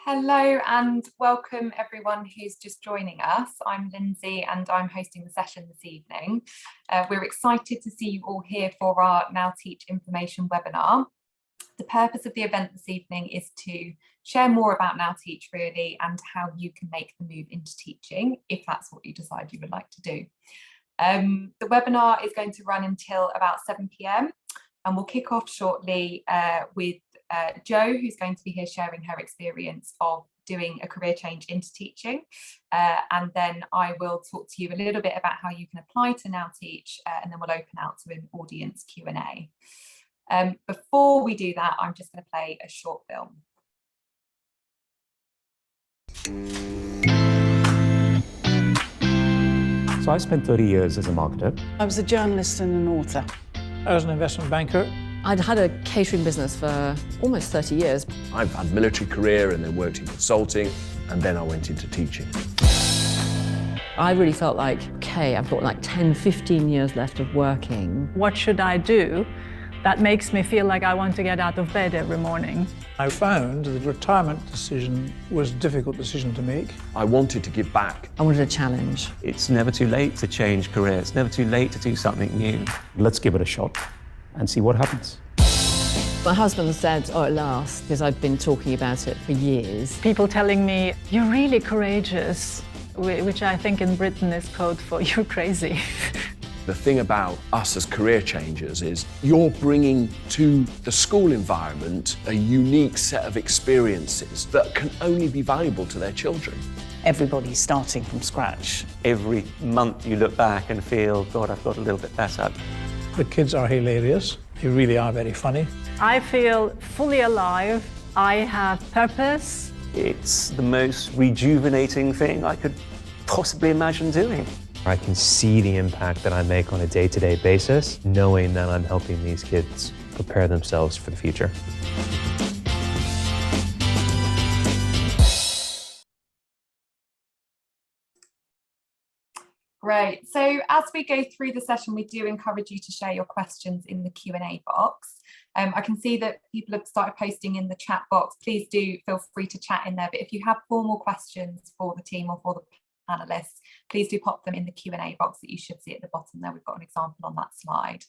Hello and welcome everyone who's just joining us. I'm Lindsay and I'm hosting the session this evening. We're excited to see you all here for our Now Teach information webinar. The purpose of the event this evening is to share more about Now Teach really and how you can make the move into teaching if that's what you decide you would like to do. The webinar is going to run until about 7 p.m. and we'll kick off shortly with Jo, who's going to be here sharing her experience of doing a career change into teaching. And then I will talk to you a little bit about how you can apply to Now Teach, and then we'll open out to an audience Q&A. Before we do that, I'm just going to play a short film. So I spent 30 years as a marketer. I was a journalist and an author. I was an investment banker. I'd had a catering business for almost 30 years. I've had a military career and then worked in consulting, and then I went into teaching. I really felt like, okay, I've got like 10, 15 years left of working. What should I do that makes me feel like I want to get out of bed every morning? I found the retirement decision was a difficult decision to make. I wanted to give back. I wanted a challenge. It's never too late to change careers. It's never too late to do something new. Let's give it a shot and see what happens. My husband said, oh, at last, because I've been talking about it for years. People telling me, you're really courageous, which I think in Britain is code for you're crazy. The thing about us as career changers is you're bringing to the school environment a unique set of experiences that can only be valuable to their children. Everybody's starting from scratch. Every month you look back and feel, God, I've got a little bit better. The kids are hilarious. They really are very funny. I feel fully alive. I have purpose. It's the most rejuvenating thing I could possibly imagine doing. I can see the impact that I make on a day-to-day basis, knowing that I'm helping these kids prepare themselves for the future. Great. So as we go through the session, we do encourage you to share your questions in the Q&A box. I can see that people have started posting in the chat box. Please do feel free to chat in there. But if you have formal questions for the team or for the panelists, please do pop them in the Q&A box that you should see at the bottom there. We've got an example on that slide.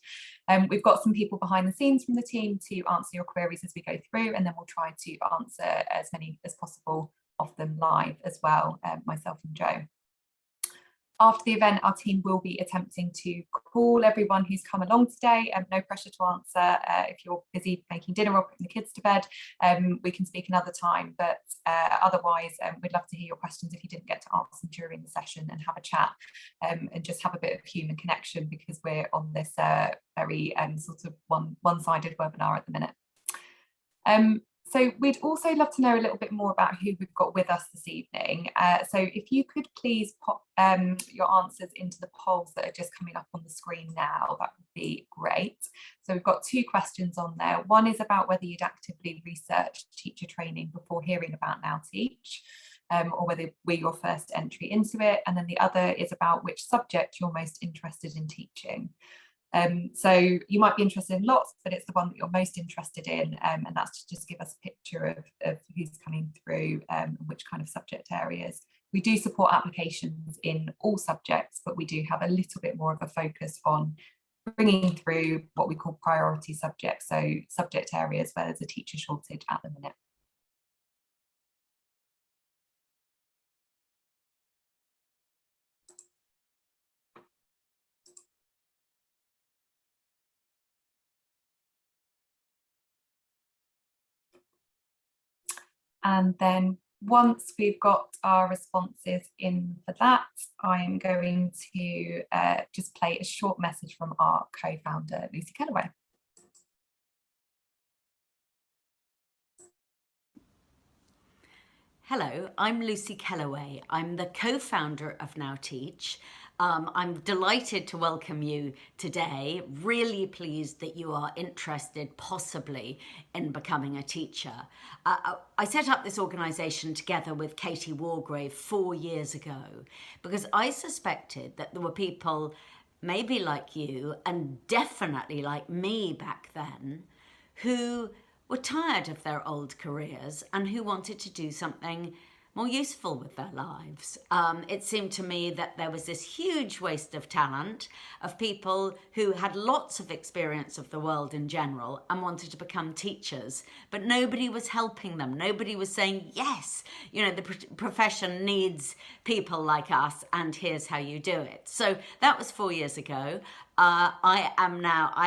We've got some people behind the scenes from the team to answer your queries as we go through, and then we'll try to answer as many as possible of them live as well, myself and Jo. After the event, our team will be attempting to call everyone who's come along today. No pressure to answer. If you're busy making dinner or putting the kids to bed, we can speak another time. But otherwise, we'd love to hear your questions if you didn't get to ask them during the session, and have a chat and just have a bit of human connection, because we're on this very sort of one-sided webinar at the minute. So we'd also love to know a little bit more about who we've got with us this evening. So if you could please pop your answers into the polls that are just coming up on the screen now, that would be great. So we've got two questions on there. One is about whether you'd actively researched teacher training before hearing about Now Teach, or whether we're your first entry into it. And then the other is about which subject you're most interested in teaching. So you might be interested in lots, but it's the one that you're most interested in, and that's to just give us a picture of who's coming through and which kind of subject areas. We do support applications in all subjects, but we do have a little bit more of a focus on bringing through what we call priority subjects, so subject areas where there's a teacher shortage at the minute. And then once we've got our responses in for that, I'm going to just play a short message from our co-founder, Lucy Kellaway. Hello, I'm Lucy Kellaway. I'm the co-founder of Now Teach. I'm delighted to welcome you today. Really pleased that you are interested possibly in becoming a teacher. I set up this organisation together with Katie Wargrave 4 years ago because I suspected that there were people maybe like you and definitely like me back then who were tired of their old careers and who wanted to do something more useful with their lives. It seemed to me that there was this huge waste of talent of people who had lots of experience of the world in general and wanted to become teachers, but nobody was helping them. Nobody was saying, yes, you know, the profession needs people like us and here's how you do it. So that was 4 years ago. I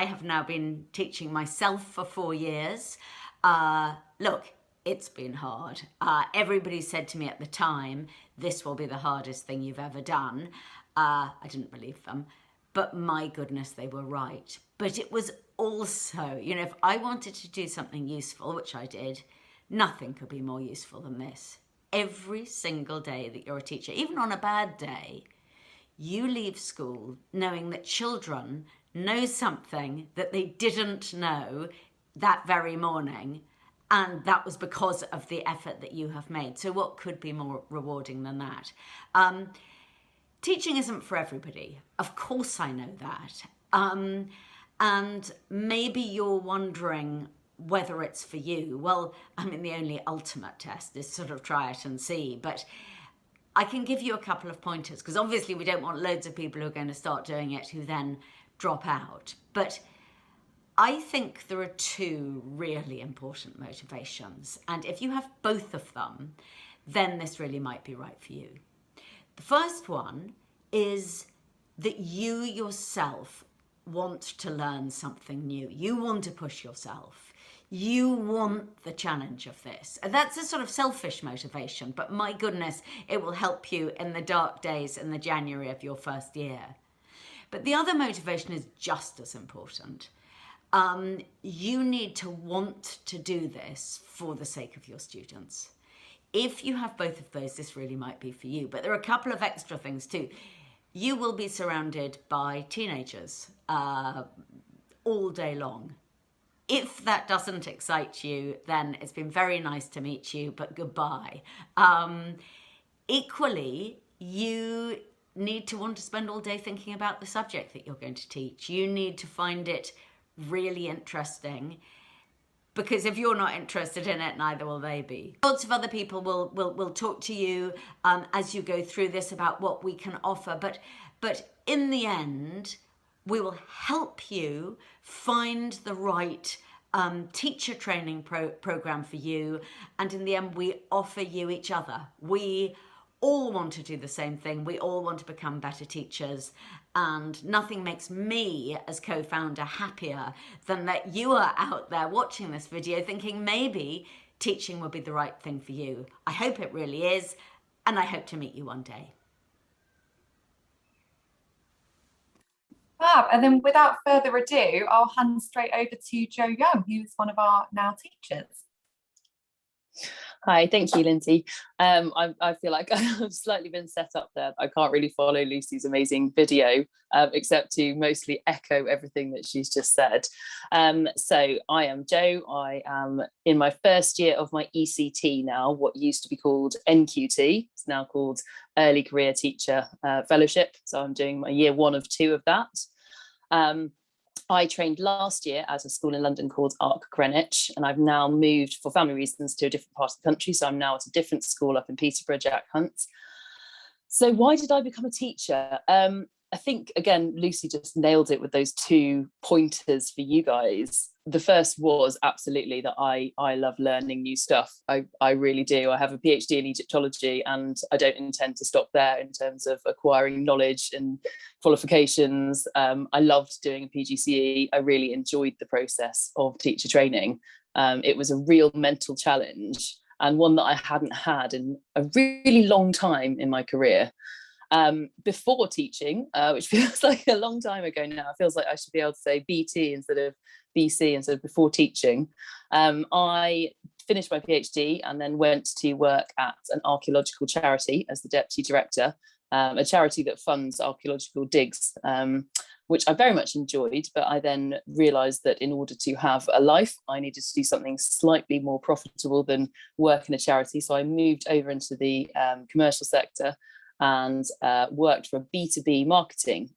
have now been teaching myself for 4 years. Look, it's been hard. Everybody said to me at the time, this will be the hardest thing you've ever done. I didn't believe them, but my goodness, they were right. But it was also, you know, if I wanted to do something useful, which I did, nothing could be more useful than this. Every single day that you're a teacher, even on a bad day, you leave school knowing that children know something that they didn't know that very morning. And that was because of the effort that you have made. So what could be more rewarding than that? Teaching isn't for everybody. Of course I know that. And maybe you're wondering whether it's for you. Well, I mean, the only ultimate test is sort of try it and see. But I can give you a couple of pointers, because obviously we don't want loads of people who are going to start doing it who then drop out. But I think there are two really important motivations, and if you have both of them, then this really might be right for you. The first one is that you yourself want to learn something new. You want to push yourself. You want the challenge of this. And that's a sort of selfish motivation, but my goodness, it will help you in the dark days in the January of your first year. But the other motivation is just as important. You need to want to do this for the sake of your students. If you have both of those, this really might be for you. But there are a couple of extra things too. You will be surrounded by teenagers all day long. If that doesn't excite you, then it's been very nice to meet you, but goodbye. Equally, you need to want to spend all day thinking about the subject that you're going to teach. You need to find it really interesting, because if you're not interested in it, neither will they be. Lots of other people will talk to you as you go through this about what we can offer, but in the end, we will help you find the right teacher training program for you, and in the end, we offer you each other. We all want to do the same thing. We all want to become better teachers, and nothing makes me as co-founder happier than that you are out there watching this video thinking maybe teaching will be the right thing for you. I hope it really is, and I hope to meet you one day. Fab. And then without further ado, I'll hand straight over to Jo Young, who's one of our Now teachers. Hi, thank you, Lindsay. I feel like I've slightly been set up there. I can't really follow Lucy's amazing video, except to mostly echo everything that she's just said. So I am Jo. I am in my first year of my ECT now, what used to be called NQT. It's now called Early Career Teacher Fellowship. So I'm doing my year 1 of 2 of that. I trained last year at a school in London called Arc Greenwich, and I've now moved for family reasons to a different part of the country. So I'm now at a different school up in Peterborough, Jack Hunt. So why did I become a teacher? I think, again, Lucy just nailed it with those 2 pointers for you guys. The first was absolutely that I love learning new stuff. I really do. I have a PhD in Egyptology, and I don't intend to stop there in terms of acquiring knowledge and qualifications. I loved doing a PGCE. I really enjoyed the process of teacher training. It was a real mental challenge, and one that I hadn't had in a really long time in my career. Before teaching, which feels like a long time ago now, it feels like I should be able to say BT instead of BC instead of before teaching. I finished my PhD and then went to work at an archaeological charity as the deputy director, a charity that funds archaeological digs, which I very much enjoyed, but I then realised that in order to have a life, I needed to do something slightly more profitable than work in a charity. So I moved over into the commercial sector. and worked for a B2B marketing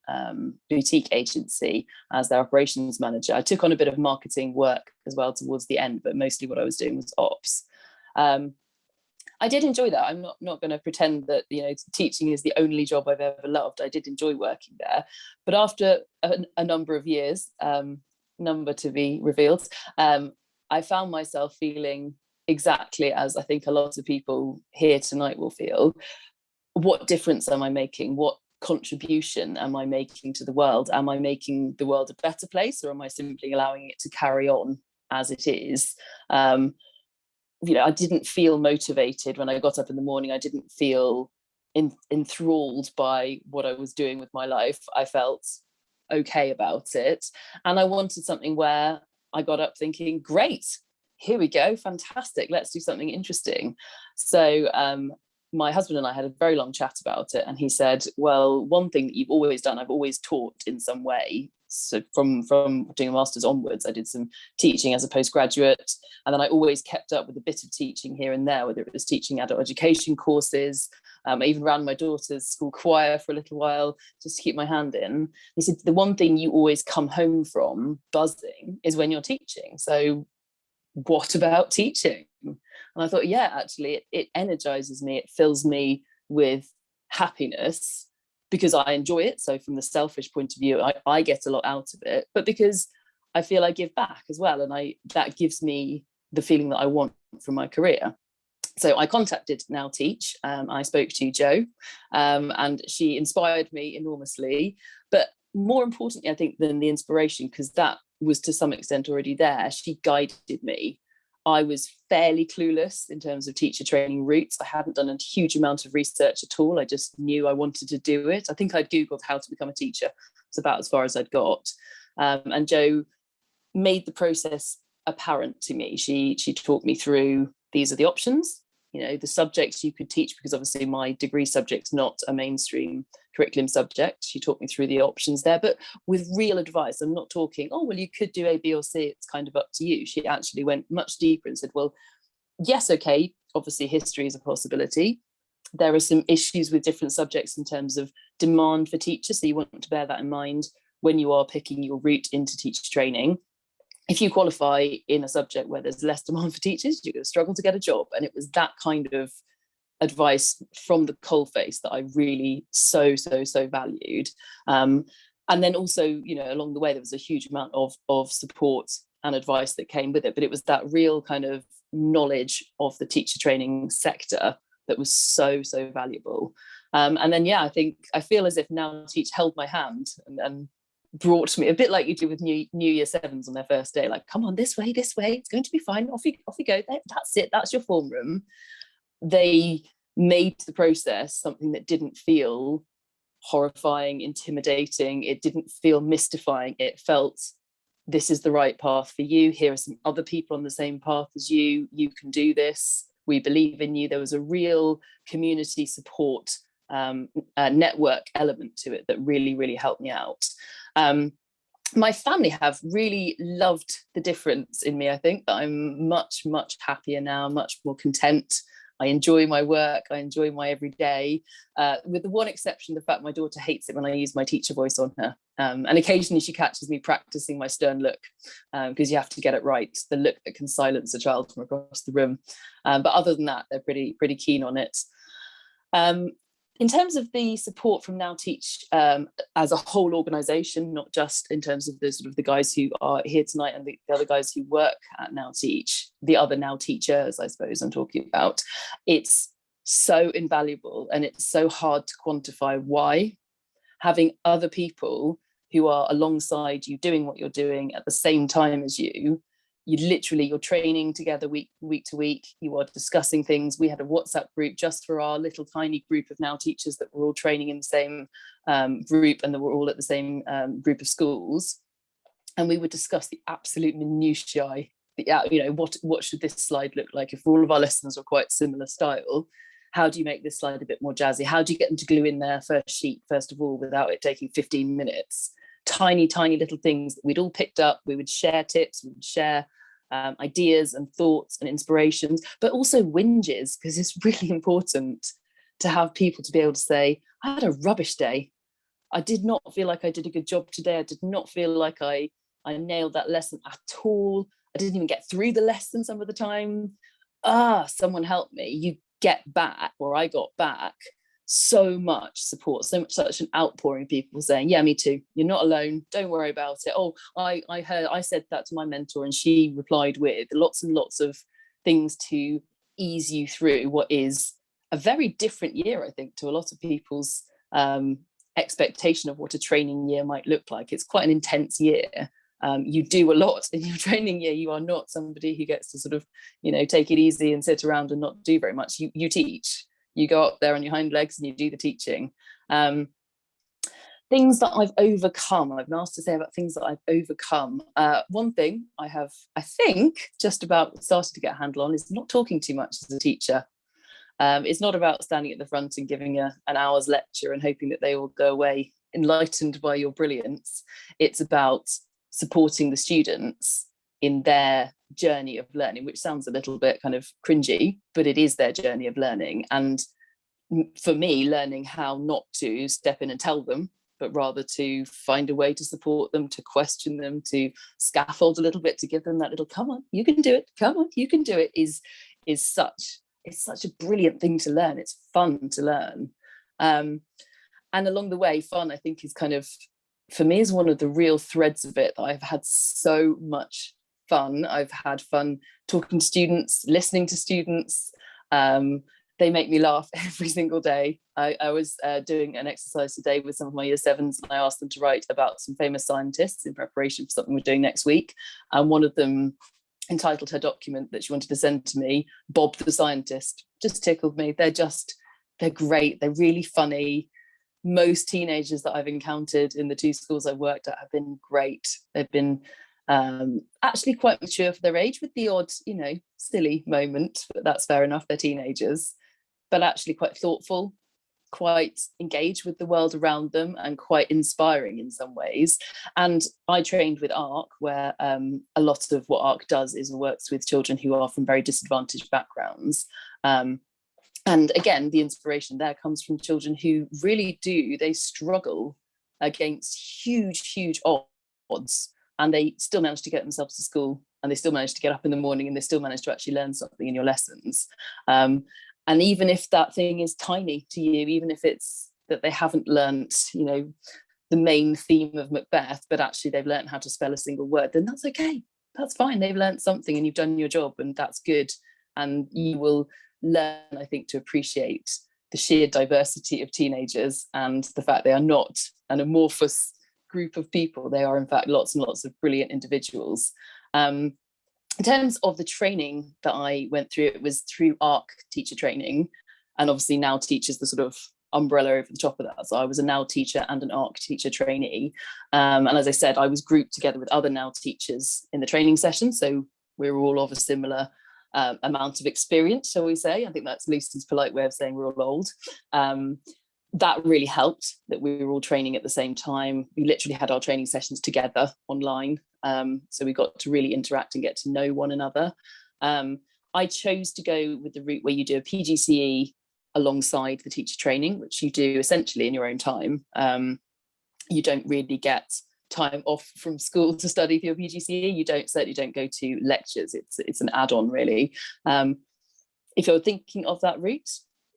boutique agency as their operations manager. I took on a bit of marketing work as well towards the end, but mostly what I was doing was ops. I did enjoy that. I'm not going to pretend that, you know, teaching is the only job I've ever loved. I did enjoy working there. But after a number of years, number to be revealed, I found myself feeling exactly as I think a lot of people here tonight will feel. What difference am I making? What contribution am I making to the world? Am I making the world a better place, or am I simply allowing it to carry on as it is? You know, I didn't feel motivated when I got up in the morning. I didn't feel enthralled by what I was doing with my life. I felt okay about it. And I wanted something where I got up thinking, great, here we go, fantastic, let's do something interesting. So my husband and I had a very long chat about it, and he said, well, one thing that you've always done, I've always taught in some way. So from doing a master's onwards, I did some teaching as a postgraduate, and then I always kept up with a bit of teaching here and there, whether it was teaching adult education courses. I even ran my daughter's school choir for a little while just to keep my hand in. He said, the one thing you always come home from buzzing is when you're teaching. So what about teaching? And I thought, yeah, actually, it energizes me. It fills me with happiness because I enjoy it. So from the selfish point of view, I get a lot out of it, but because I feel I give back as well. And that gives me the feeling that I want from my career. So I contacted Now Teach. I spoke to Jo, and she inspired me enormously. But more importantly, I think, than the inspiration, because that was to some extent already there, she guided me. I was fairly clueless in terms of teacher training routes. I hadn't done a huge amount of research at all. I just knew I wanted to do it. I think I'd Googled how to become a teacher. It's about as far as I'd got. And Jo made the process apparent to me. She talked me through, these are the options, you know, the subjects you could teach, because obviously my degree subject's not a mainstream curriculum subject. She talked me through the options there, but with real advice. I'm not talking, oh, well, you could do A, B, or C, it's kind of up to you. She actually went much deeper and said, well, yes, okay, obviously history is a possibility. There are some issues with different subjects in terms of demand for teachers, so you want to bear that in mind when you are picking your route into teacher training. If you qualify in a subject where there's less demand for teachers, you're going to struggle to get a job. And it was that kind of advice from the coalface that I really so valued. And then also, you know, along the way, there was a huge amount of support and advice that came with it. But it was that real kind of knowledge of the teacher training sector that was so valuable. And then, yeah, I feel as if Now Teach held my hand and brought me, a bit like you do with new year sevens on their first day, like, come on, this way, it's going to be fine, off you go, that's it, that's your form room. They made the process something that didn't feel horrifying, intimidating, it didn't feel mystifying. It felt, this is the right path for you, here are some other people on the same path as you can do this, we believe in you. There was a real community support network element to it that really helped me out. My family have really loved the difference in me. I think that I'm much happier now, much more content. I enjoy my work, I enjoy my everyday, with the one exception, the fact my daughter hates it when I use my teacher voice on her. And occasionally she catches me practicing my stern look, because you have to get it right, the look that can silence a child from across the room. But other than that, they're pretty keen on it. In terms of the support from Now Teach as a whole organisation, not just in terms of the sort of the guys who are here tonight and the other guys who work at Now Teach, the other Now Teachers, I suppose I'm talking about, it's so invaluable and it's so hard to quantify why. Having other people who are alongside you doing what you're doing at the same time as you're training together week to week, you are discussing things. We had a WhatsApp group just for our little tiny group of Now Teachers that were all training in the same group, and that were all at the same group of schools. And we would discuss the absolute minutiae, what should this slide look like if all of our lessons are quite similar style? How do you make this slide a bit more jazzy? How do you get them to glue in their first sheet, first of all, without it taking 15 minutes? Tiny little things that we'd all picked up. We would share tips, we would share ideas and thoughts and inspirations, but also whinges, because it's really important to have people to be able to say, I had a rubbish day. I did not feel like I did a good job today. I did not feel like I nailed that lesson at all. I didn't even get through the lesson some of the time. Someone helped me. You get back, or I got back, so much support, such an outpouring of people saying, yeah, me too. You're not alone. Don't worry about it. Oh, I said that to my mentor and she replied with lots and lots of things to ease you through what is a very different year, I think, to a lot of people's expectation of what a training year might look like. It's quite an intense year. You do a lot in your training year. You are not somebody who gets to sort of, take it easy and sit around and not do very much. You teach. You go up there on your hind legs and you do the teaching. Things that I've overcome. I've been asked to say about things that I've overcome. One thing I think, just about started to get a handle on is not talking too much as a teacher. It's not about standing at the front and giving an hour's lecture and hoping that they will go away enlightened by your brilliance. It's about supporting the students in their journey of learning, which sounds a little bit kind of cringy, but it is their journey of learning. And for me, learning how not to step in and tell them, but rather to find a way to support them, to question them, to scaffold a little bit, to give them that little, come on, you can do it, come on, you can do it, is such a brilliant thing to learn. It's fun to learn. And along the way, fun, I think, is kind of, for me, is one of the real threads of it, that I've had so much fun. I've had fun talking to students, listening to students. They make me laugh every single day. I was doing an exercise today with some of my year sevens, and I asked them to write about some famous scientists in preparation for something we're doing next week. And one of them entitled her document that she wanted to send to me, Bob the Scientist. Just tickled me. They're great. They're really funny. Most teenagers that I've encountered in the two schools I've worked at have been great. They've been actually quite mature for their age, with the odd, silly moment, but that's fair enough, they're teenagers, but actually quite thoughtful, quite engaged with the world around them, and quite inspiring in some ways. And I trained with ARC, where a lot of what ARC does is works with children who are from very disadvantaged backgrounds. And again, the inspiration there comes from children who really they struggle against huge odds, and they still manage to get themselves to school, and they still manage to get up in the morning, and they still manage to actually learn something in your lessons. And even if that thing is tiny to you, even if it's that they haven't learnt, the main theme of Macbeth, but actually they've learned how to spell a single word, then that's okay. That's fine. They've learned something and you've done your job, and that's good. And you will learn, I think, to appreciate the sheer diversity of teenagers and the fact they are not an amorphous group of people. They are, in fact, lots and lots of brilliant individuals. In terms of the training that I went through, it was through ARC teacher training, and obviously Now Teach is the sort of umbrella over the top of that. So I was a Now teacher and an ARC teacher trainee. And as I said, I was grouped together with other Now teachers in the training session. So we were all of a similar amount of experience, shall we say. I think that's Lucy's polite way of saying we're all old. That really helped, that we were all training at the same time. We literally had our training sessions together online. So we got to really interact and get to know one another. I chose to go with the route where you do a PGCE alongside the teacher training, which you do essentially in your own time. You don't really get time off from school to study for your PGCE. You certainly don't go to lectures. It's an add-on, really. If you're thinking of that route,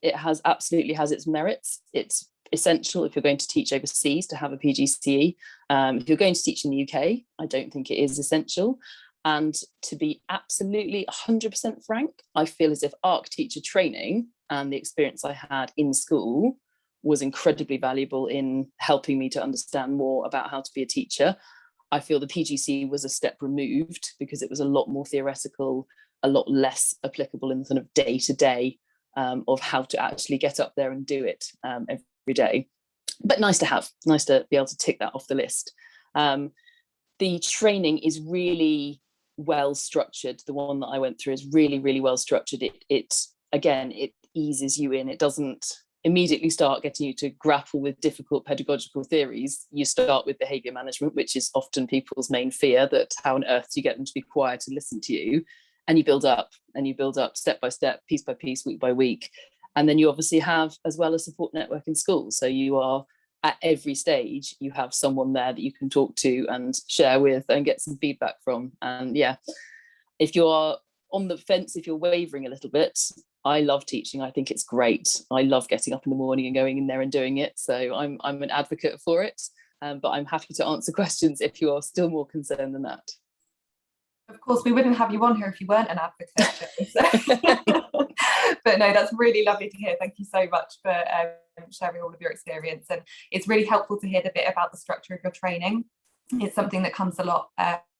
it absolutely has its merits. It's essential if you're going to teach overseas to have a PGCE. If you're going to teach in the UK, I don't think it is essential. And to be absolutely 100% frank, I feel as if ARC teacher training and the experience I had in school was incredibly valuable in helping me to understand more about how to be a teacher. I feel the PGCE was a step removed because it was a lot more theoretical, a lot less applicable in the sort of day-to-day of how to actually get up there and do it every day. But nice to have, nice to be able to tick that off the list. The training is really well structured. The one that I went through is really, really well structured. It eases you in. It doesn't immediately start getting you to grapple with difficult pedagogical theories. You start with behaviour management, which is often people's main fear, that how on earth do you get them to be quiet and listen to you? And you build up step by step, piece by piece, week by week. And then you obviously have as well a support network in schools. So you are at every stage, you have someone there that you can talk to and share with and get some feedback from. And yeah, if you are on the fence, if you're wavering a little bit, I love teaching. I think it's great. I love getting up in the morning and going in there and doing it. So I'm an advocate for it, but I'm happy to answer questions if you are still more concerned than that. Of course, we wouldn't have you on here if you weren't an advocate. So. But no, that's really lovely to hear. Thank you so much for sharing all of your experience. And it's really helpful to hear the bit about the structure of your training. It's something that comes up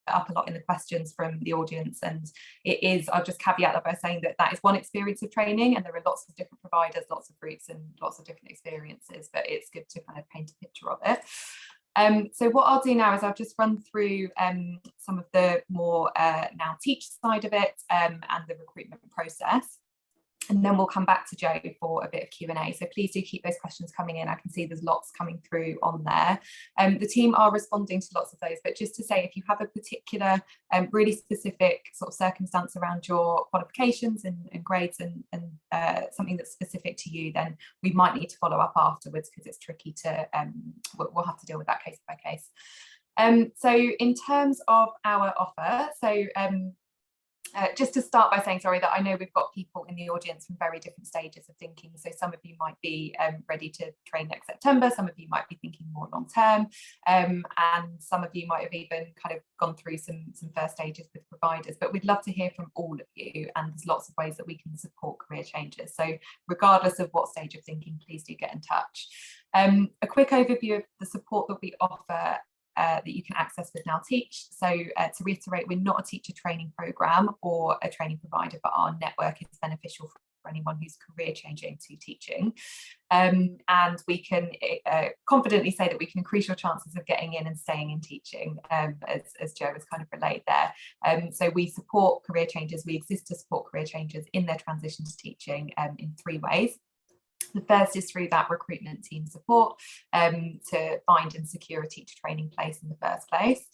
a lot in the questions from the audience, and it is, I'll just caveat that by saying that is one experience of training, and there are lots of different providers, lots of routes and lots of different experiences, but it's good to kind of paint a picture of it. So what I'll do now is I'll just run through some of the more Now Teach side of it and the recruitment process. And then we'll come back to Jo for a bit of Q&A. So please do keep those questions coming in. I can see there's lots coming through on there. The team are responding to lots of those, but just to say, if you have a particular really specific sort of circumstance around your qualifications and grades and something that's specific to you, then we might need to follow up afterwards, because it's tricky to, we'll have to deal with that case by case. So in terms of our offer, so just to start by saying, sorry, that I know we've got people in the audience from very different stages of thinking. So some of you might be ready to train next September, some of you might be thinking more long term, and some of you might have even kind of gone through some first stages with providers. But we'd love to hear from all of you, and there's lots of ways that we can support career changes. So regardless of what stage of thinking, please do get in touch. A quick overview of the support that we offer that you can access with Now Teach. So to reiterate, we're not a teacher training programme or a training provider, but our network is beneficial for anyone who's career changing to teaching. And we can confidently say that we can increase your chances of getting in and staying in teaching, as Jo has kind of relayed there. So we support career changers, we exist to support career changers in their transition to teaching in 3 ways. The first is through that recruitment team support to find and secure a teacher training place in the first place.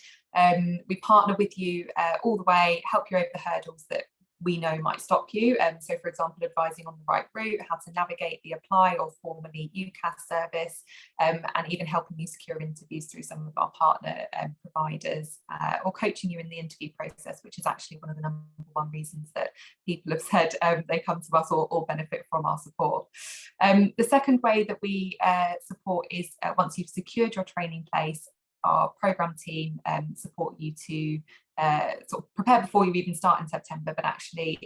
We partner with you all the way, help you over the hurdles that we know might stop you. So for example, advising on the right route, how to navigate the apply or formally UCAS service, and even helping you secure interviews through some of our partner providers, or coaching you in the interview process, which is actually one of the #1 reasons that people have said they come to us or benefit from our support. The second way that we support is once you've secured your training place, our programme team support you to sort of prepare before you even start in September, but actually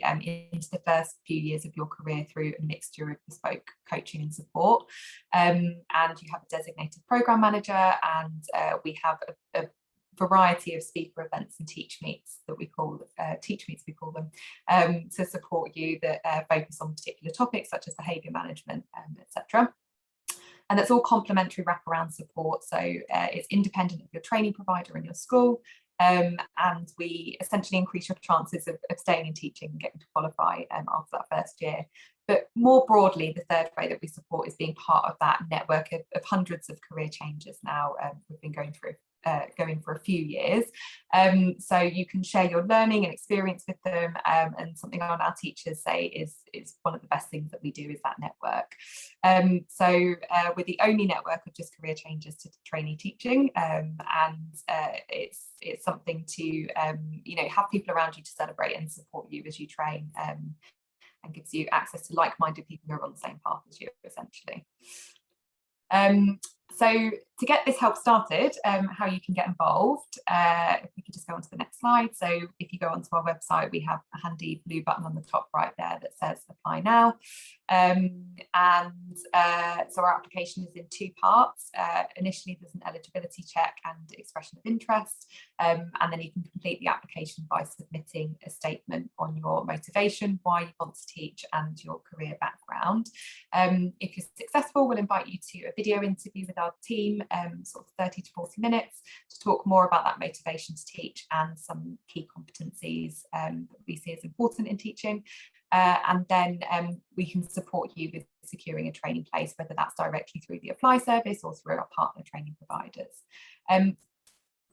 into the first few years of your career through a mixture of bespoke coaching and support. And you have a designated programme manager, and we have a variety of speaker events and teach meets that we call them, to support you that focus on particular topics such as behaviour management, etc. And that's all complementary wraparound support. So it's independent of your training provider and your school. And we essentially increase your chances of staying in teaching and getting to qualify after that first year. But more broadly, the third way that we support is being part of that network of hundreds of career changes now we've been going for a few years. So you can share your learning and experience with them, and something our teachers say is one of the best things that we do is that network. So we're the only network of just career changes to trainee teaching, and it's something to have people around you to celebrate and support you as you train, and gives you access to like-minded people who are on the same path as you, essentially. So to get this help started, how you can get involved, if we could just go on to the next slide. So if you go onto our website, we have a handy blue button on the top right there that says apply now. So our application is in 2 parts. Initially, there's an eligibility check and expression of interest, and then you can complete the application by submitting a statement on your motivation, why you want to teach, and your career background. If you're successful, we'll invite you to a video interview with our team, sort of 30 to 40 minutes, to talk more about that motivation to teach and some key competencies that we see as important in teaching. And then we can support you with securing a training place, whether that's directly through the Apply service or through our partner training providers.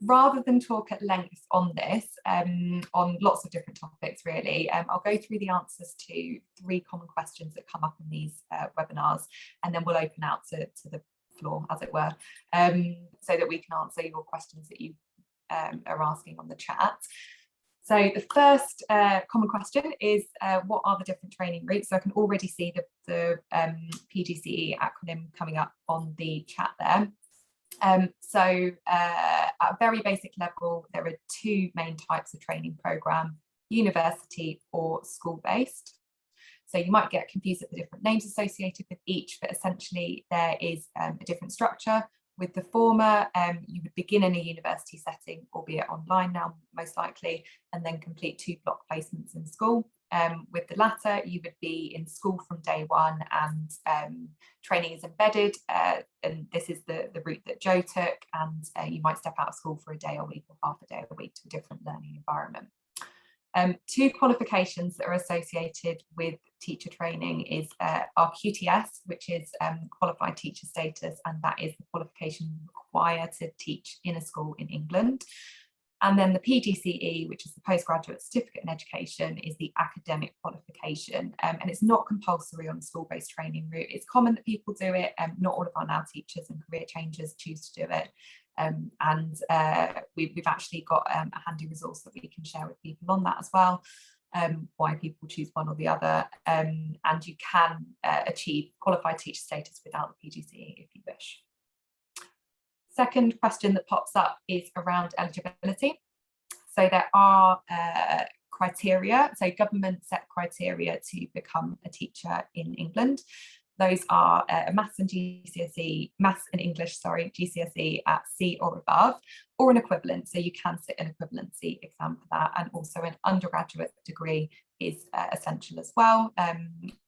Rather than talk at length on this, on lots of different topics really, I'll go through the answers to 3 common questions that come up in these webinars, and then we'll open out to the floor, as it were, so that we can answer your questions that you are asking on the chat. So the first common question is, what are the different training routes? So I can already see the PGCE acronym coming up on the chat there. So at a very basic level, there are 2 main types of training programme: university or school-based. So you might get confused at the different names associated with each, but essentially there is a different structure. With the former, you would begin in a university setting, albeit online now most likely, and then complete 2 block placements in school. With the latter, you would be in school from day one, and training is embedded, and this is the route that Joe took, and you might step out of school for a day a week or half a day a week to a different learning environment. 2 qualifications that are associated with teacher training is our QTS, which is qualified teacher status, and that is the qualification required to teach in a school in England. And then the PGCE, which is the postgraduate certificate in education, is the academic qualification, and it's not compulsory on the school-based training route. It's common that people do it, not all of our now teachers and career changers choose to do it. We've actually got a handy resource that we can share with people on that as well, why people choose one or the other, and you can achieve qualified teacher status without the PGCE if you wish. Second question that pops up is around eligibility. So there are criteria, so government set criteria to become a teacher in England. Those are a maths and English, GCSE at C or above, or an equivalent. So you can sit an equivalency exam for that, and also an undergraduate degree is essential as well,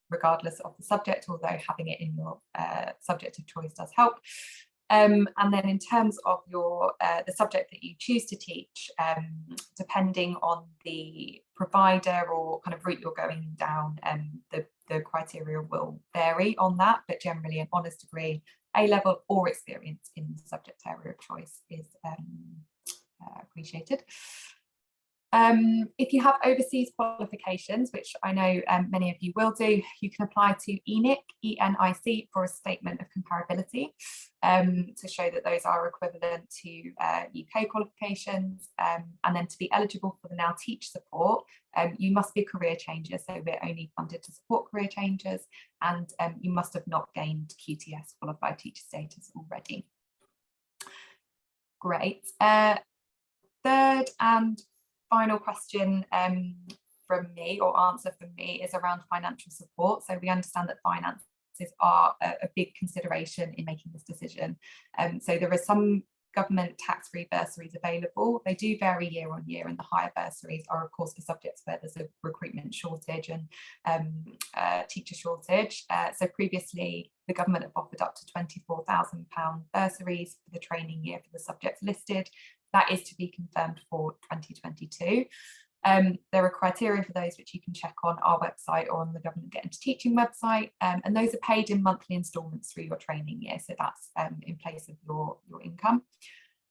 regardless of the subject, although having it in your subject of choice does help. And then in terms of your the subject that you choose to teach, depending on the provider or kind of route you're going down, the criteria will vary on that, but generally an honours degree, A-level or experience in the subject area of choice is appreciated. If you have overseas qualifications, which I know many of you will do, you can apply to ENIC, ENIC, for a statement of comparability to show that those are equivalent to UK qualifications, and then to be eligible for the Now Teach support, you must be a career changer, so we're only funded to support career changers, and you must have not gained QTS, qualified teacher status, already. Great. Third and final question from me, or answer from me, is around financial support. So we understand that finances are a big consideration in making this decision. So there are some government tax-free bursaries available. They do vary year on year, and the higher bursaries are of course for subjects where there's a recruitment shortage and teacher shortage. So previously the government have offered up to £24,000 bursaries for the training year for the subjects listed. That is to be confirmed for 2022. There are criteria for those which you can check on our website or on the Government Get Into Teaching website, and those are paid in monthly instalments through your training year, so that's in place of your income.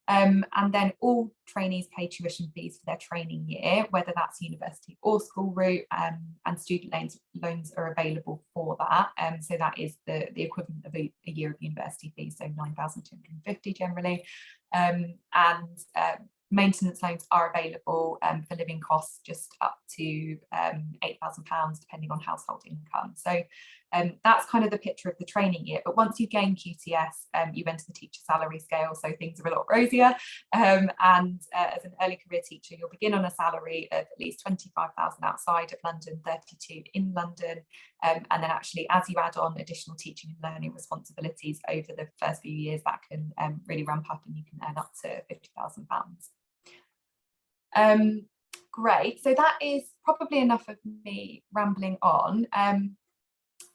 And then all trainees pay tuition fees for their training year, whether that's university or school route, and student loans are available for that. So that is the equivalent of a year of university fees, so 9,250 generally. And maintenance loans are available for living costs just up to £8,000 depending on household income. So that's kind of the picture of the training year. But once you gain QTS, you enter the teacher salary scale, so things are a lot rosier. And as an early career teacher, you'll begin on a salary of at least 25,000 outside of London, 32 in London. And then actually, as you add on additional teaching and learning responsibilities over the first few years, that can really ramp up, and you can earn up to £50,000. Great, so that is probably enough of me rambling on.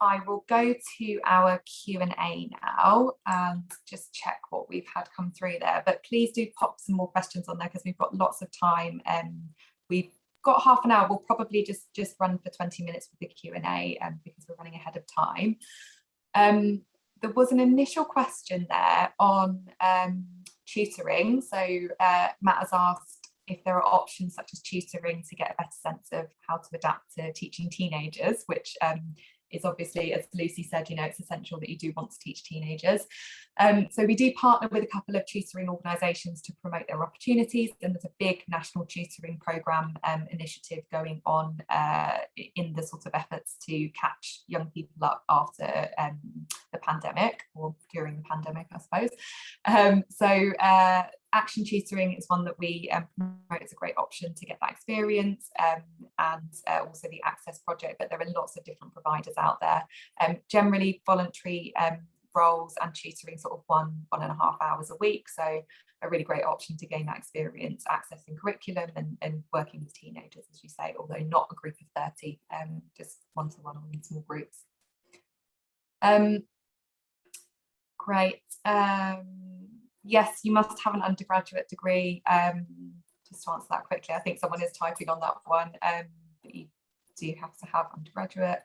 I will go to our Q&A now and just check what we've had come through there, but please do pop some more questions on there because we've got lots of time. We've got half an hour. We'll probably just run for 20 minutes with the Q&A because we're running ahead of time. There was an initial question there on tutoring. So Matt has asked if there are options such as tutoring to get a better sense of how to adapt to teaching teenagers, which is obviously, as Lucy said, you know, it's essential that you do want to teach teenagers. So we do partner with a couple of tutoring organisations to promote their opportunities, and there's a big national tutoring programme initiative going on in the sort of efforts to catch young people up after the pandemic, or during the pandemic, I suppose. Action tutoring is one that we promote as a great option to get that experience, and also the Access project, but there are lots of different providers out there. Generally voluntary roles and tutoring sort of 1.5 hours a week, so a really great option to gain that experience accessing curriculum and working with teenagers, as you say, although not a group of 30, just one-to-one or in small groups. Great. Yes, you must have an undergraduate degree. Just to answer that quickly, I think someone is typing on that one, but you do have to have undergraduate.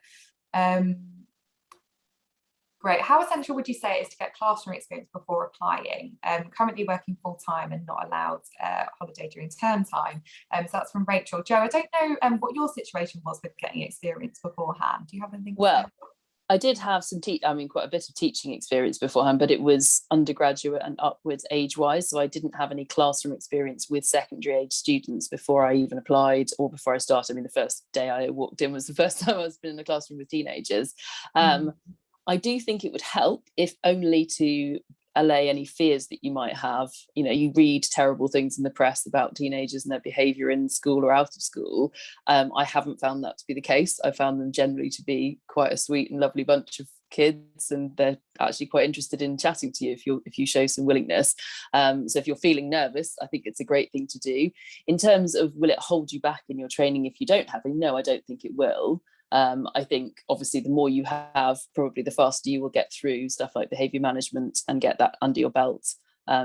Great. How essential would you say it is to get classroom experience before applying? Currently working full-time and not allowed holiday during term time. So that's from Rachel. Jo, I don't know what your situation was with getting experience beforehand. Do you have anything to say? I did have some quite a bit of teaching experience beforehand, but it was undergraduate and upwards age-wise. So I didn't have any classroom experience with secondary age students before I even applied or before I started. I mean, the first day I walked in was the first time I was been in a classroom with teenagers. I do think it would help, if only to allay any fears that you might have. You know, you read terrible things in the press about teenagers and their behaviour in school or out of school. I haven't found that to be the case. I found them generally to be quite a sweet and lovely bunch of kids, and they're actually quite interested in chatting to you if you show some willingness. So if you're feeling nervous, I think it's a great thing to do. In terms of will it hold you back in your training if you don't have any? No, I don't think it will. I think obviously the more you have, probably the faster you will get through stuff like behaviour management and get that under your belt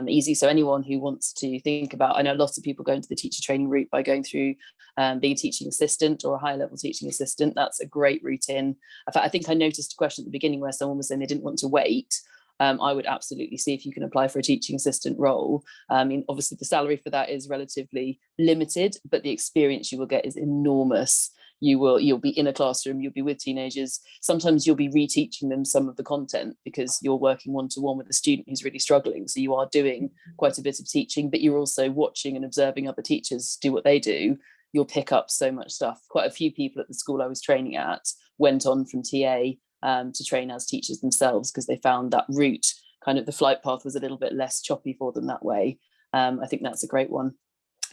easy. So anyone who wants to think about, I know lots of people go into the teacher training route by going through being a teaching assistant or a higher level teaching assistant. That's a great route in. In fact, I think I noticed a question at the beginning where someone was saying they didn't want to wait. I would absolutely see if you can apply for a teaching assistant role. I mean, obviously the salary for that is relatively limited, but the experience you will get is enormous. You'll be in a classroom, you'll be with teenagers. Sometimes you'll be reteaching them some of the content because you're working one-to-one with a student who's really struggling. So you are doing quite a bit of teaching, but you're also watching and observing other teachers do what they do. You'll pick up so much stuff. Quite a few people at the school I was training at went on from TA to train as teachers themselves because they found that route, kind of the flight path, was a little bit less choppy for them that way. I think that's a great one.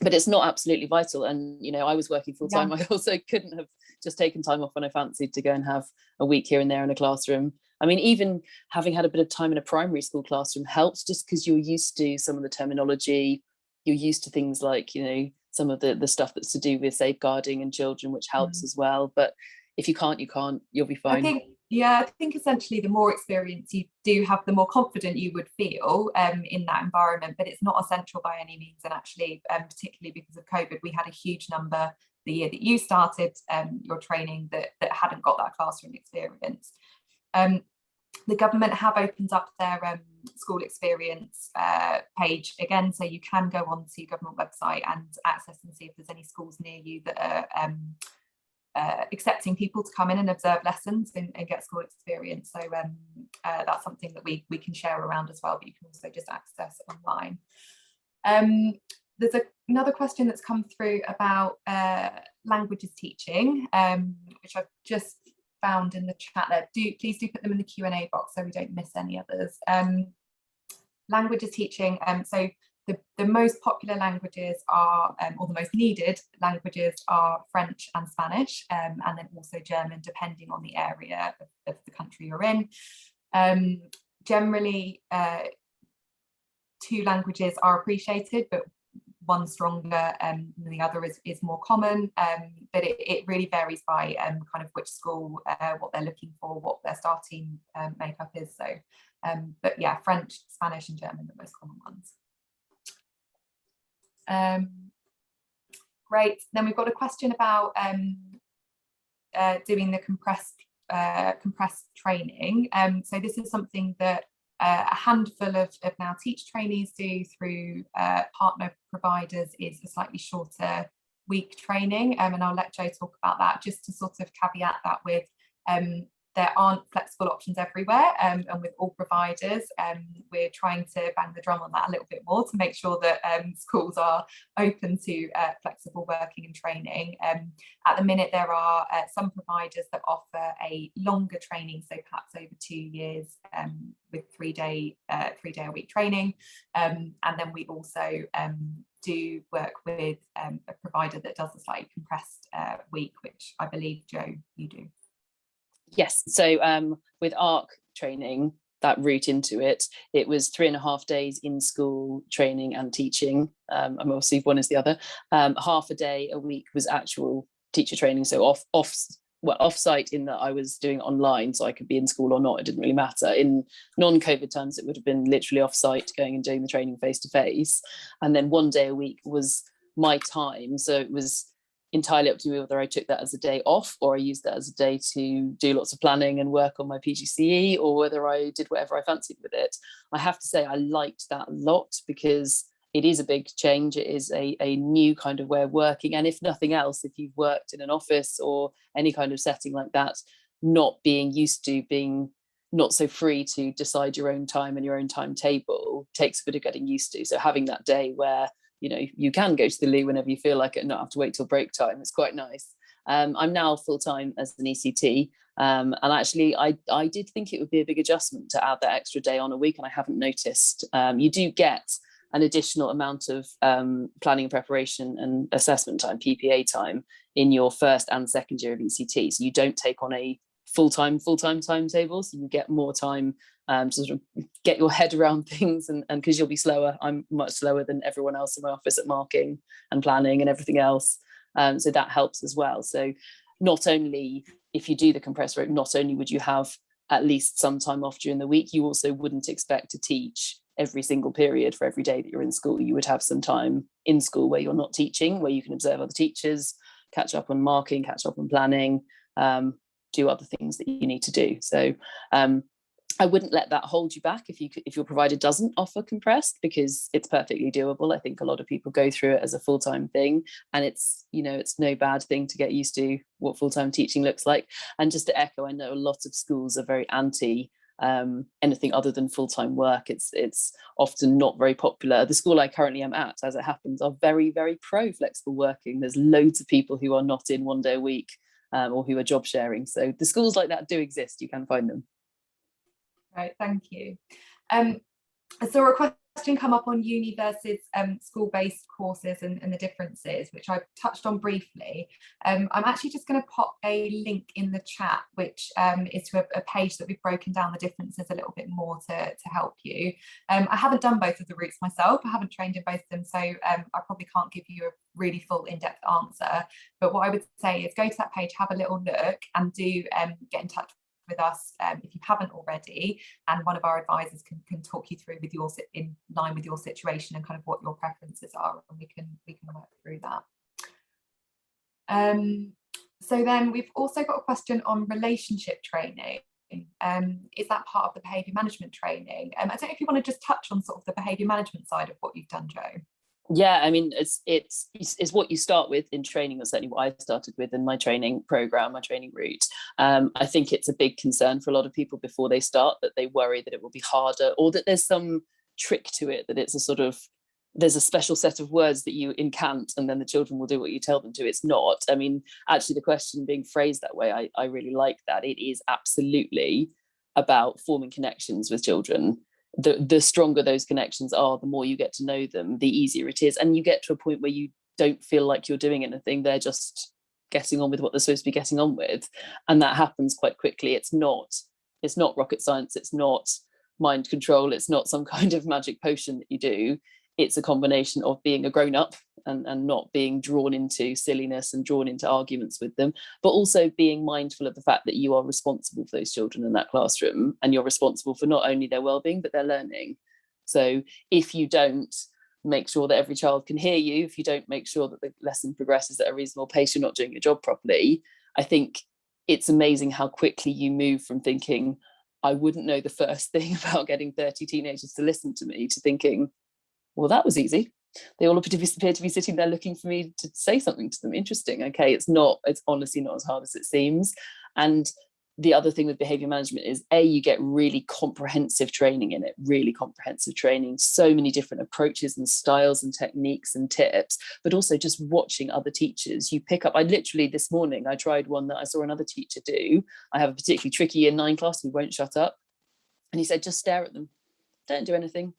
But it's not absolutely vital. And, you know, I was working full time. Yeah. I also couldn't have just taken time off when I fancied to go and have a week here and there in a classroom. I mean, even having had a bit of time in a primary school classroom helps, just because you're used to some of the terminology. You're used to things like, you know, some of the stuff that's to do with safeguarding and children, which helps as well. But if you can't, you'll be fine. I think essentially the more experience you do have, the more confident you would feel in that environment, but it's not essential by any means. And actually, particularly because of COVID, we had a huge number the year that you started your training that hadn't got that classroom experience. The government have opened up their school experience page again, so you can go onto the government website and access and see if there's any schools near you that are accepting people to come in and observe lessons and get school experience. So that's something that we can share around as well, but you can also just access online. There's another question that's come through about languages teaching, which I've just found in the chat there. Please do put them in the Q&A box so we don't miss any others. Languages teaching, so the most popular languages are, or the most needed languages are French and Spanish, and then also German, depending on the area of the country you're in. Generally, 2 languages are appreciated, but one stronger than the other is more common. But it really varies by kind of which school, what they're looking for, what their starting makeup is. So, but yeah, French, Spanish, and German are the most common ones. Great. Then we've got a question about doing the compressed training. So this is something that a handful of Now Teach trainees do through partner providers is a slightly shorter week training, and I'll let Jo talk about that, just to sort of caveat that with there aren't flexible options everywhere, and with all providers we're trying to bang the drum on that a little bit more to make sure that schools are open to flexible working and training. At the minute there are some providers that offer a longer training, so perhaps over 2 years, with 3 day a week training, and then we also do work with a provider that does a slightly compressed week, which I believe, Jo, you do. Yes, so with ARC training, that route into it, it was 3.5 days in school training and teaching. I'm obviously one is the other. Half a day a week was actual teacher training, so off-site, in that I was doing it online, so I could be in school or not, it didn't really matter. In non-COVID times, it would have been literally off-site, going and doing the training face-to-face. And then 1 day a week was my time, so it was entirely up to me whether I took that as a day off or I used that as a day to do lots of planning and work on my PGCE, or whether I did whatever I fancied with it. I have to say I liked that a lot, because it is a big change. It is a new kind of way of working. And if nothing else, if you've worked in an office or any kind of setting like that, not being used to being not so free to decide your own time and your own timetable takes a bit of getting used to. So having that day where you can go to the loo whenever you feel like it and not have to wait till break time, it's quite nice. I'm now full-time as an ECT, and actually I did think it would be a big adjustment to add that extra day on a week, and I haven't noticed. You do get an additional amount of planning and preparation and assessment time, PPA time, in your first and second year of ECT. So you don't take on a full-time timetable, so you get more time to sort of get your head around things, and because you'll be slower. I'm much slower than everyone else in my office at marking and planning and everything else, so that helps as well. So not only, if you do the compressed route, not only would you have at least some time off during the week, you also wouldn't expect to teach every single period for every day that you're in school. You would have some time in school where you're not teaching, where you can observe other teachers, catch up on marking, catch up on planning, do other things that you need to do. So I wouldn't let that hold you back if your provider doesn't offer compressed, because it's perfectly doable. I think a lot of people go through it as a full-time thing, and it's no bad thing to get used to what full-time teaching looks like. And just to echo, I know a lot of schools are very anti anything other than full-time work. It's often not very popular. The school I currently am at, as it happens, are very, very pro flexible working. There's loads of people who are not in 1 day a week, or who are job sharing. So the schools like that do exist. You can find them. Right, thank you. I saw a question come up on uni versus school-based courses and the differences, which I touched on briefly. I'm actually just going to pop a link in the chat, which is to a page that we've broken down the differences a little bit more to help you. I haven't done both of the routes myself. I haven't trained in both of them, so I probably can't give you a really full in-depth answer. But what I would say is go to that page, have a little look, and do get in touch with us if you haven't already, and one of our advisors can talk you through with in line with your situation and kind of what your preferences are, and we can work through that. So then we've also got a question on relationship training. Is that part of the behaviour management training? I don't know if you want to just touch on sort of the behaviour management side of what you've done, Jo. Yeah, I mean, it's what you start with in training, or certainly what I started with in my training program, my training route. I think it's a big concern for a lot of people before they start, that they worry that it will be harder, or that there's some trick to it, that it's there's a special set of words that you incant and then the children will do what you tell them to. It's not. I mean, actually the question being phrased that way, I really like that. It is absolutely about forming connections with children. The stronger those connections are, the more you get to know them, the easier it is. And you get to a point where you don't feel like you're doing anything. They're just getting on with what they're supposed to be getting on with. And that happens quite quickly. It's not rocket science. It's not mind control. It's not some kind of magic potion that you do. It's a combination of being a grown-up and not being drawn into silliness and drawn into arguments with them, but also being mindful of the fact that you are responsible for those children in that classroom, and you're responsible for not only their well-being but their learning. So if you don't make sure that every child can hear you, if you don't make sure that the lesson progresses at a reasonable pace, you're not doing your job properly. I think it's amazing how quickly you move from thinking, I wouldn't know the first thing about getting 30 teenagers to listen to me, to thinking, well, that was easy. They all appear to be sitting there looking for me to say something to them. Interesting. Okay, it's honestly not as hard as it seems. And the other thing with behavior management is, you get really comprehensive training in it, really comprehensive training, so many different approaches and styles and techniques and tips, but also just watching other teachers. You pick up, this morning, I tried one that I saw another teacher do. I have a particularly tricky year 9 class who won't shut up. And he said, just stare at them. Don't do anything.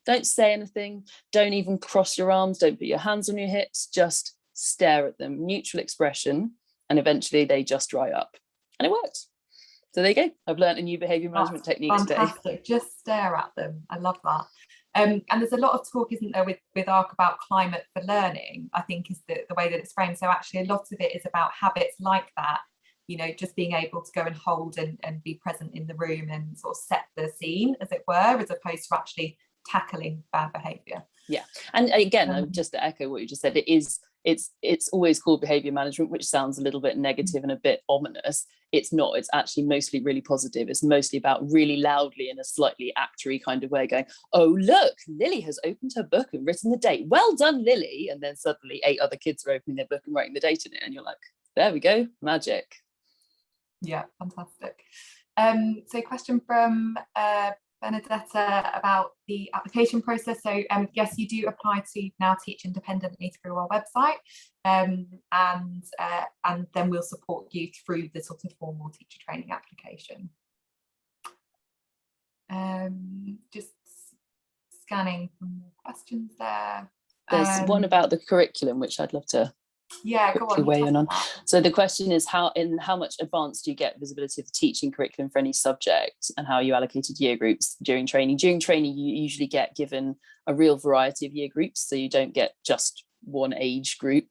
Don't say anything. Don't even cross your arms. Don't put your hands on your hips. Just stare at them. Neutral expression. And eventually they just dry up. And it worked. So there you go. I've learned a new behaviour management technique today. Fantastic. Just stare at them. I love that. And there's a lot of talk, isn't there, with ARC about climate for learning, I think is the way that it's framed. So actually a lot of it is about habits like that, just being able to go and hold and be present in the room and sort of set the scene, as it were, as opposed to actually tackling bad behaviour. Yeah. And again, just to echo what you just said, it's always called behavior management, which sounds a little bit negative and a bit ominous. It's not. It's actually mostly really positive. It's mostly about really loudly, in a slightly actory kind of way, going, oh, look, Lily has opened her book and written the date. Well done, Lily. And then suddenly 8 other kids are opening their book and writing the date in it. And you're like, there we go, magic. Yeah, fantastic. So question from Benedetta about the application process. So yes, you do apply to Now Teach independently through our website, and then we'll support you through the sort of formal teacher training application. Just scanning for more questions there. There's one about the curriculum, which I'd love to quickly weigh in on. So the question is, how much advance do you get visibility of the teaching curriculum for any subject, and how are you allocated year groups during training? During training, you usually get given a real variety of year groups, so you don't get just one age group.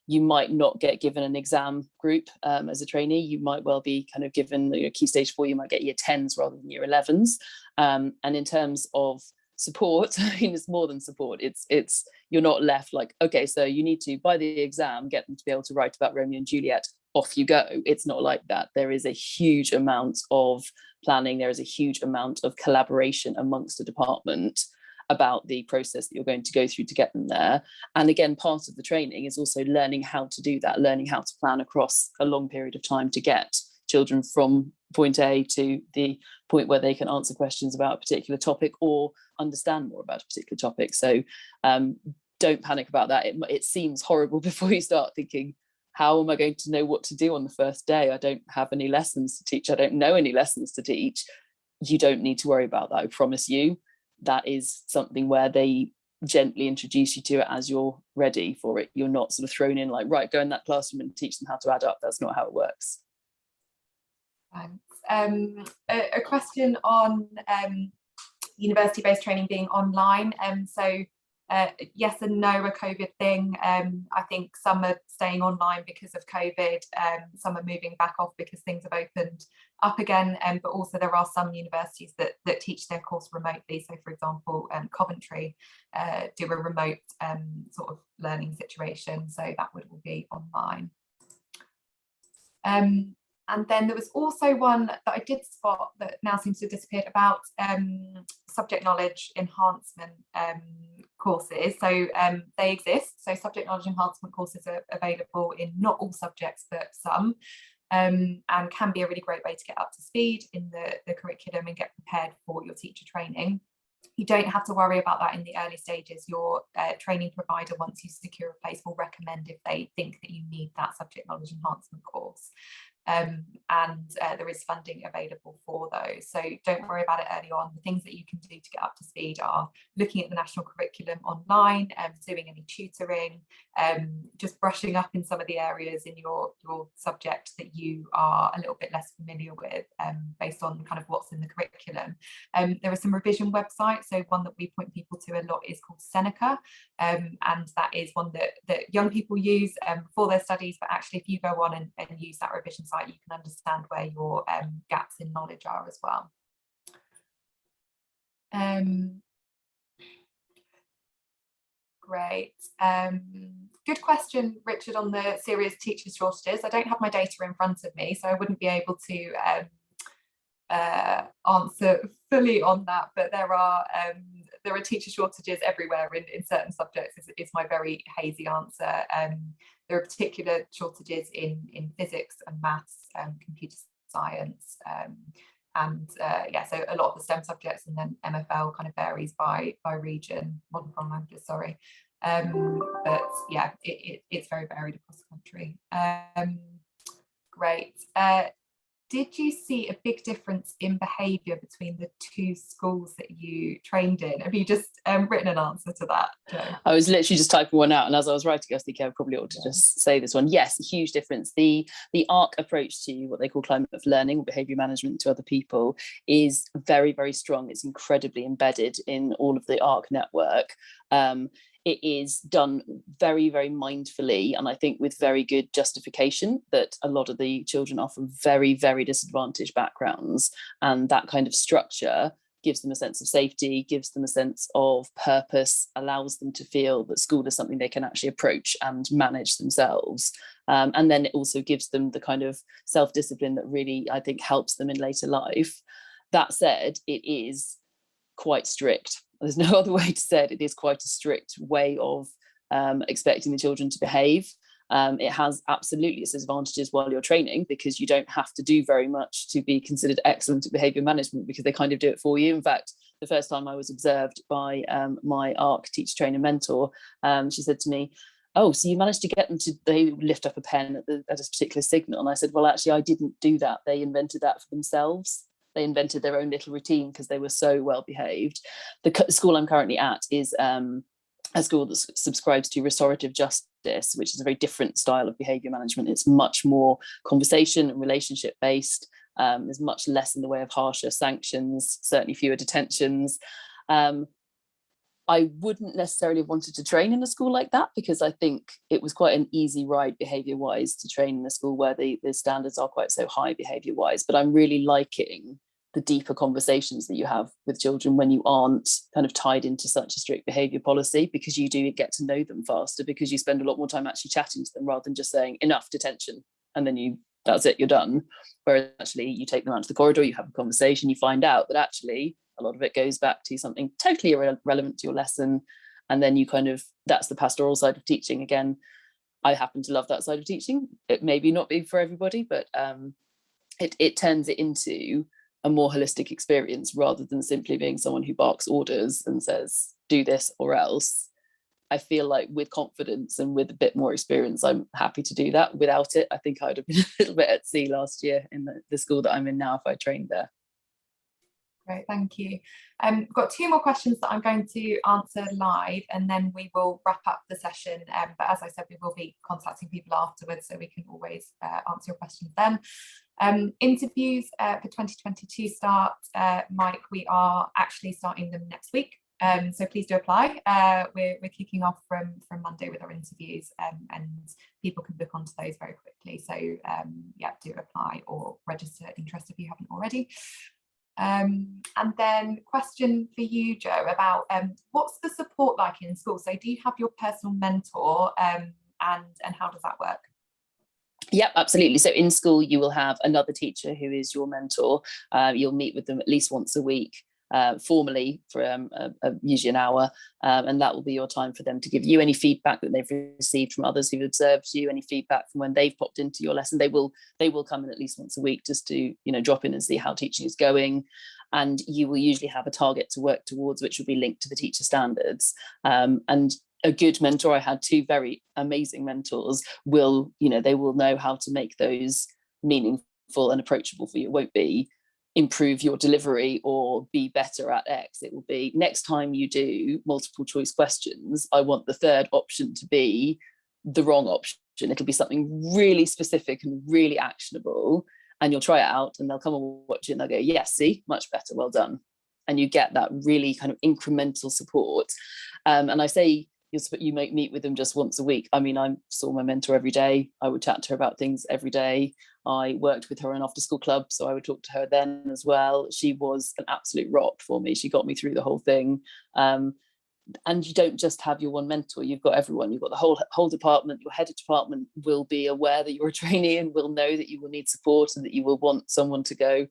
You might not get given an exam group as a trainee. You might well be kind of given Key Stage 4, you might get year 10s rather than year 11s. And in terms of support, I mean, it's more than support. It's you're not left like, okay, so you need to, by the exam, get them to be able to write about Romeo and Juliet. Off you go. It's not like that. There is a huge amount of planning. There is a huge amount of collaboration amongst the department about the process that you're going to go through to get them there. And again, part of the training is also learning how to do that, learning how to plan across a long period of time to get children from point A to the point where they can answer questions about a particular topic or understand more about a particular topic. So don't panic about that. It seems horrible before you start thinking, how am I going to know what to do on the first day? I don't have any lessons to teach. I don't know any lessons to teach. You don't need to worry about that. I promise you, that is something where they gently introduce you to it as you're ready for it. You're not sort of thrown in like, right, go in that classroom and teach them how to add up. That's not how it works. Thanks. A question on university-based training being online. So yes and no, a COVID thing. I think some are staying online because of COVID. Some are moving back off because things have opened up again. But also there are some universities that teach their course remotely. So for example, Coventry do a remote sort of learning situation. So that would all be online. And then there was also one that I did spot that now seems to have disappeared about subject knowledge enhancement courses. So they exist. So subject knowledge enhancement courses are available in not all subjects, but some, and can be a really great way to get up to speed in the curriculum and get prepared for your teacher training. You don't have to worry about that in the early stages. Your training provider, once you secure a place, will recommend if they think that you need that subject knowledge enhancement course. And there is funding available for those. So don't worry about it early on. The things that you can do to get up to speed are looking at the national curriculum online, doing any tutoring, just brushing up in some of the areas in your subject that you are a little bit less familiar with, based on kind of what's in the curriculum. There are some revision websites. So one that we point people to a lot is called Seneca, and that is one that young people use for their studies. But actually, if you go on and use that revision site, you can understand where your gaps in knowledge are as well. Great. Good question, Richard, on the serious teacher shortages. I don't have my data in front of me, so I wouldn't be able to answer fully on that, but there are teacher shortages everywhere in certain subjects. Is my very hazy answer. There are particular shortages in physics and maths, computer science, and so a lot of the STEM subjects, and then MFL kind of varies by region, modern foreign languages, sorry. But yeah, it's very varied across the country. Great. Did you see a big difference in behaviour between the two schools that you trained in? Have you just written an answer to that, Jo? I was literally just typing one out, and as I was writing, I was thinking I probably ought to just say this one. Yes, a huge difference. The ARC approach to what they call climate of learning, or behaviour management to other people, is very, very strong. It's incredibly embedded in all of the ARC network. It is done very, very mindfully, and I think with very good justification, that a lot of the children are from very, very disadvantaged backgrounds, and that kind of structure gives them a sense of safety, gives them a sense of purpose, allows them to feel that school is something they can actually approach and manage themselves. And then it also gives them the kind of self-discipline that really, I think, helps them in later life. That said, it is quite strict. There's no other way to say it. It is quite a strict way of expecting the children to behave. It has absolutely its advantages while you're training, because you don't have to do very much to be considered excellent at behaviour management, because they kind of do it for you. In fact, the first time I was observed by my ARC teacher trainer mentor, she said to me, "Oh, so you managed to get them to," they lift up a pen at a particular signal. And I said, "Well, actually, I didn't do that. They invented that for themselves. They invented their own little routine because they were so well behaved." The school I'm currently at is a school that subscribes to restorative justice, which is a very different style of behaviour management. It's much more conversation and relationship based. There's much less in the way of harsher sanctions, certainly fewer detentions. I wouldn't necessarily have wanted to train in a school like that, because I think it was quite an easy ride behaviour wise to train in a school where the standards are quite so high behaviour wise. But I'm really liking the deeper conversations that you have with children when you aren't kind of tied into such a strict behaviour policy, because you do get to know them faster, because you spend a lot more time actually chatting to them rather than just saying enough detention and then that's it, you're done. Whereas actually you take them out to the corridor, you have a conversation, you find out that actually a lot of it goes back to something totally irrelevant to your lesson. And then you kind of, that's the pastoral side of teaching. Again, I happen to love that side of teaching. It may be not be for everybody, but it turns it into a more holistic experience rather than simply being someone who barks orders and says, do this or else. I feel like with confidence and with a bit more experience, I'm happy to do that. Without it, I think I'd have been a little bit at sea last year in the school that I'm in now if I trained there. Great, thank you. I've got two more questions that I'm going to answer live, and then we will wrap up the session. But as I said, we will be contacting people afterwards, so we can always answer your questions then. Interviews for 2022 start, Mike, we are actually starting them next week. So please do apply. We're kicking off from Monday with our interviews, and people can book onto those very quickly. So yeah, do apply or register interest if you haven't already. And then question for you, Jo, about what's the support like in school? So do you have your personal mentor, and how does that work? Yep, absolutely. So in school, you will have another teacher who is your mentor. You'll meet with them at least once a week, formally for usually an hour, and that will be your time for them to give you any feedback that they've received from others who've observed you, any feedback from when they've popped into your lesson. They will come in at least once a week just to drop in and see how teaching is going, and you will usually have a target to work towards, which will be linked to the teacher standards. And a good mentor, I had two very amazing mentors, will know how to make those meaningful and approachable for you. It won't be improve your delivery or be better at X. It will be, next time you do multiple choice questions, I want the third option to be the wrong option. It'll be something really specific and really actionable, and you'll try it out and they'll come and watch it and they'll go, yes, see, much better, well done. And you get that really kind of incremental support. And I say, you might meet with them just once a week. I mean, I saw my mentor every day. I would chat to her about things every day. I worked with her in after school club, so I would talk to her then as well. She was an absolute rock for me. She got me through the whole thing. And you don't just have your one mentor, you've got everyone. You've got the whole department. Your head of department will be aware that you're a trainee and will know that you will need support and that you will want someone to go,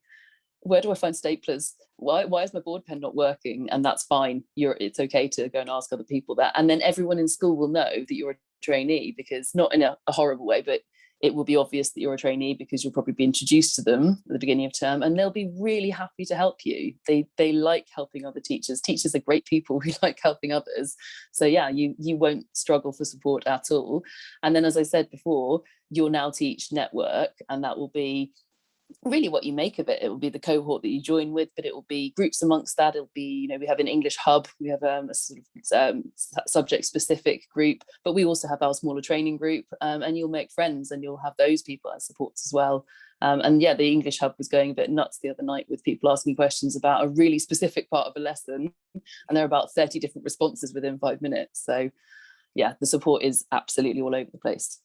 where do I find staplers? Why is my board pen not working? And that's fine. It's okay to go and ask other people that. And then everyone in school will know that you're a trainee, because not in a horrible way, but it will be obvious that you're a trainee because you'll probably be introduced to them at the beginning of term, and they'll be really happy to help you. They like helping other teachers. Teachers are great people who like helping others. So yeah, you won't struggle for support at all. And then, as I said before, you'll now teach network, and that will be really what you make of it. It will be the cohort that you join with, but it will be groups amongst that. It'll be, we have an English hub, we have a sort of subject specific group, but we also have our smaller training group, and you'll make friends and you'll have those people as supports as well. And yeah, the English hub was going a bit nuts the other night with people asking questions about a really specific part of a lesson, and there are about 30 different responses within 5 minutes. So yeah, the support is absolutely all over the place.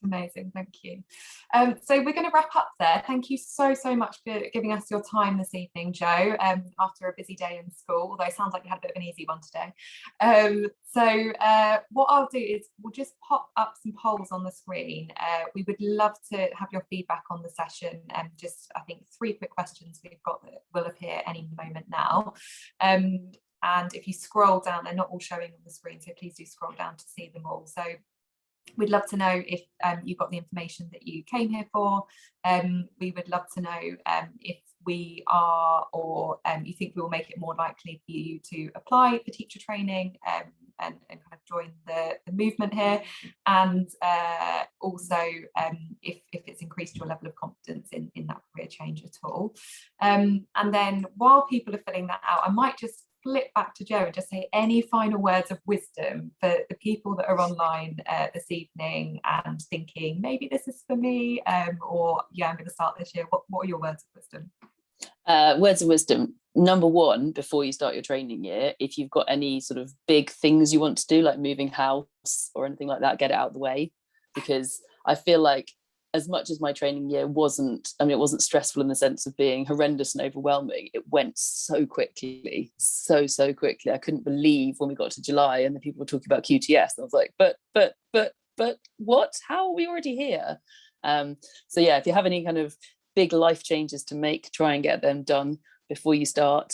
Amazing, thank you. So we're going to wrap up there. Thank you so much for giving us your time this evening, Jo, after a busy day in school, although it sounds like you had a bit of an easy one today. What I'll do is we'll just pop up some polls on the screen. We would love to have your feedback on the session, and just I think 3 quick questions we've got that will appear any moment now. And if you scroll down, they're not all showing on the screen, so please do scroll down to see them all. So we'd love to know if you got the information that you came here for. We would love to know if we are, or you think we will make it more likely for you to apply for teacher training and kind of join the movement here, and also if it's increased your level of confidence in that career change at all. And then while people are filling that out, I might just flip back to Jo and just say any final words of wisdom for the people that are online this evening and thinking maybe this is for me, or yeah, I'm going to start this year. What are your words of wisdom? Words of wisdom. Number 1, before you start your training year, if you've got any sort of big things you want to do, like moving house or anything like that, get it out of the way, because I feel like as much as my training year wasn't, it wasn't stressful in the sense of being horrendous and overwhelming, it went so quickly, so quickly. I couldn't believe when we got to July and the people were talking about QTS, and I was like, but what? How are we already here? So yeah, if you have any kind of big life changes to make, try and get them done before you start.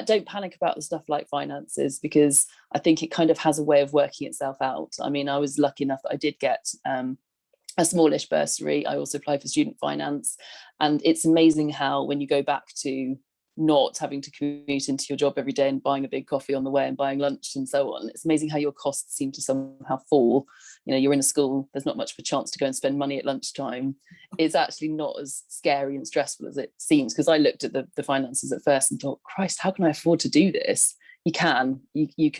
Don't panic about the stuff like finances, because I think it kind of has a way of working itself out. I was lucky enough that I did get a smallish bursary. I also applied for student finance, and it's amazing how when you go back to not having to commute into your job every day and buying a big coffee on the way and buying lunch and so on, it's amazing how your costs seem to somehow fall. You're in a school, there's not much of a chance to go and spend money at lunchtime. It's actually not as scary and stressful as it seems, because I looked at the finances at first and thought, Christ, how can I afford to do this? You can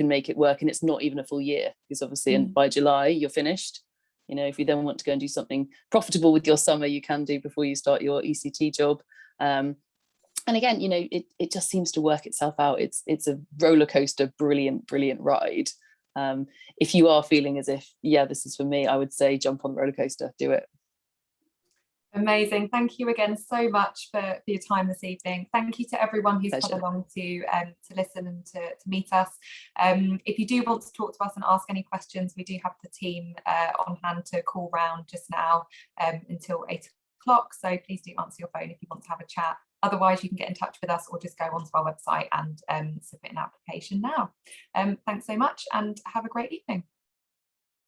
make it work, and it's not even a full year, because obviously by July you're finished. If you then want to go and do something profitable with your summer, you can do before you start your ECT job. And again, it just seems to work itself out. It's a roller coaster, brilliant ride. If you are feeling as if, yeah, this is for me, I would say jump on the roller coaster, do it. Amazing. Thank you again so much for your time this evening. Thank you to everyone who's come along to listen and to meet us. If you do want to talk to us and ask any questions, we do have the team on hand to call round just now until 8 o'clock. So please do answer your phone if you want to have a chat. Otherwise, you can get in touch with us or just go onto our website and submit an application now. Thanks so much and have a great evening.